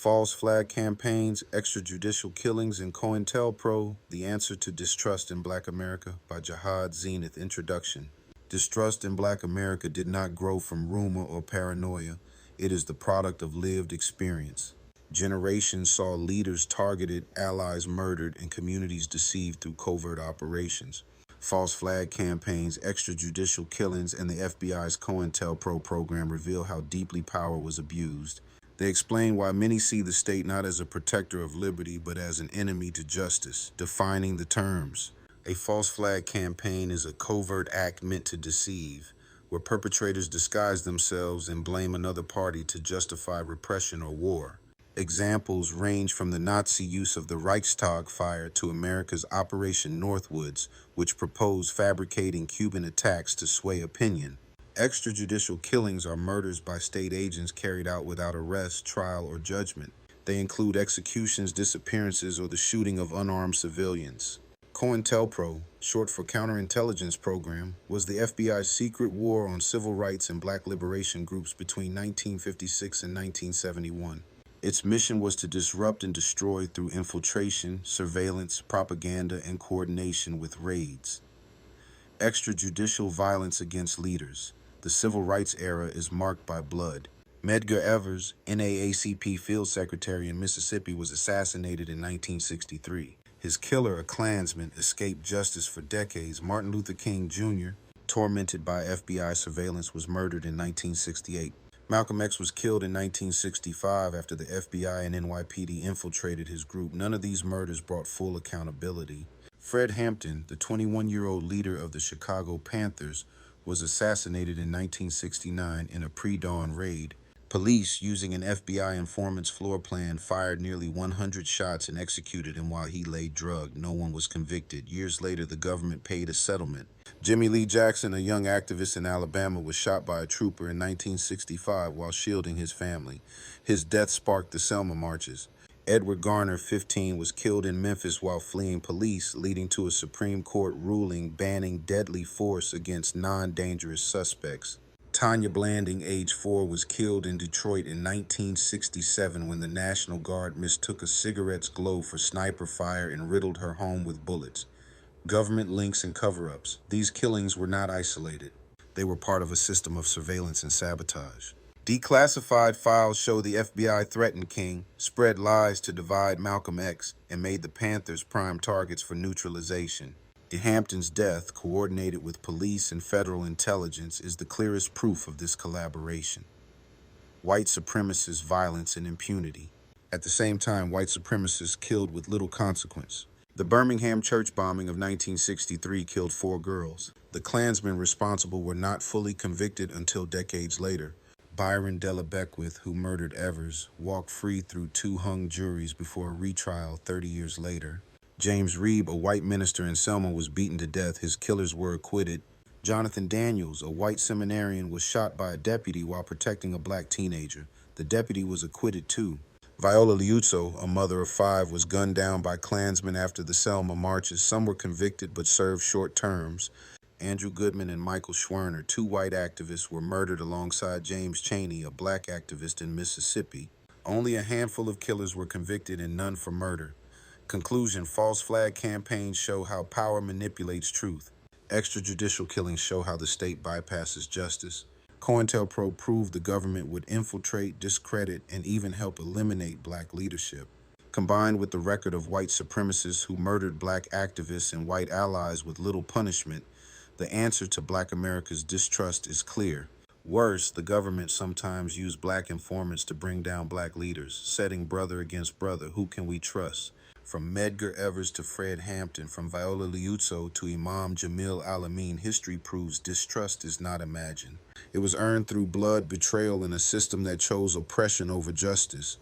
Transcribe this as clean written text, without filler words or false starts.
False flag campaigns, extrajudicial killings, and COINTELPRO, The Answer to Distrust in Black America by Jihad Zenith. Introduction. Distrust in Black America did not grow from rumor or paranoia. It is the product of lived experience. Generations saw leaders targeted, allies murdered, and communities deceived through covert operations. False flag campaigns, extrajudicial killings, and the FBI's COINTELPRO program reveal how deeply power was abused. They explain why many see the state not as a protector of liberty, but as an enemy to justice. Defining the terms. A false flag campaign is a covert act meant to deceive, where perpetrators disguise themselves and blame another party to justify repression or war. Examples range from the Nazi use of the Reichstag fire to America's Operation Northwoods, which proposed fabricating Cuban attacks to sway opinion. Extrajudicial killings are murders by state agents carried out without arrest, trial, or judgment. They include executions, disappearances, or the shooting of unarmed civilians. COINTELPRO, short for Counterintelligence Program, was the FBI's secret war on civil rights and black liberation groups between 1956 and 1971. Its mission was to disrupt and destroy through infiltration, surveillance, propaganda, and coordination with raids. Extrajudicial violence against leaders. The civil rights era is marked by blood. Medgar Evers, NAACP Field Secretary in Mississippi, was assassinated in 1963. His killer, a Klansman, escaped justice for decades. Martin Luther King Jr., tormented by FBI surveillance, was murdered in 1968. Malcolm X was killed in 1965 after the FBI and NYPD infiltrated his group. None of these murders brought full accountability. Fred Hampton, the 21-year-old leader of the Chicago Panthers, was assassinated in 1969 in a pre-dawn raid. Police, using an FBI informant's floor plan, fired nearly 100 shots and executed him while he lay drugged. No one was convicted. Years later, the government paid a settlement. Jimmy Lee Jackson, a young activist in Alabama, was shot by a trooper in 1965 while shielding his family. His death sparked the Selma marches. Edward Garner, 15, was killed in Memphis while fleeing police, leading to a Supreme Court ruling banning deadly force against non-dangerous suspects. Tanya Blanding, age 4, was killed in Detroit in 1967 when the National Guard mistook a cigarette's glow for sniper fire and riddled her home with bullets. Government links and cover-ups. These killings were not isolated. They were part of a system of surveillance and sabotage. Declassified files show the FBI threatened King, spread lies to divide Malcolm X, and made the Panthers prime targets for neutralization. Hampton's death, coordinated with police and federal intelligence, is the clearest proof of this collaboration. White supremacist violence and impunity. At the same time, white supremacists killed with little consequence. The Birmingham church bombing of 1963 killed 4 girls. The Klansmen responsible were not fully convicted until decades later. Byron Della Beckwith, who murdered Evers, walked free through 2 hung juries before a retrial 30 years later. James Reeb, a white minister in Selma, was beaten to death. His killers were acquitted. Jonathan Daniels, a white seminarian, was shot by a deputy while protecting a black teenager. The deputy was acquitted too. Viola Liuzzo, a mother of 5, was gunned down by Klansmen after the Selma marches. Some were convicted but served short terms. Andrew Goodman and Michael Schwerner, 2 white activists, were murdered alongside James Chaney, a black activist in Mississippi. Only a handful of killers were convicted and none for murder. Conclusion: false flag campaigns show how power manipulates truth. Extrajudicial killings show how the state bypasses justice. COINTELPRO proved the government would infiltrate, discredit, and even help eliminate black leadership. Combined with the record of white supremacists who murdered black activists and white allies with little punishment, the answer to Black America's distrust is clear. Worse, the government sometimes used black informants to bring down black leaders, setting brother against brother. Who can we trust? From Medgar Evers to Fred Hampton, from Viola Liuzzo to Imam Jamil Al-Amin, history proves distrust is not imagined. It was earned through blood, betrayal, and a system that chose oppression over justice.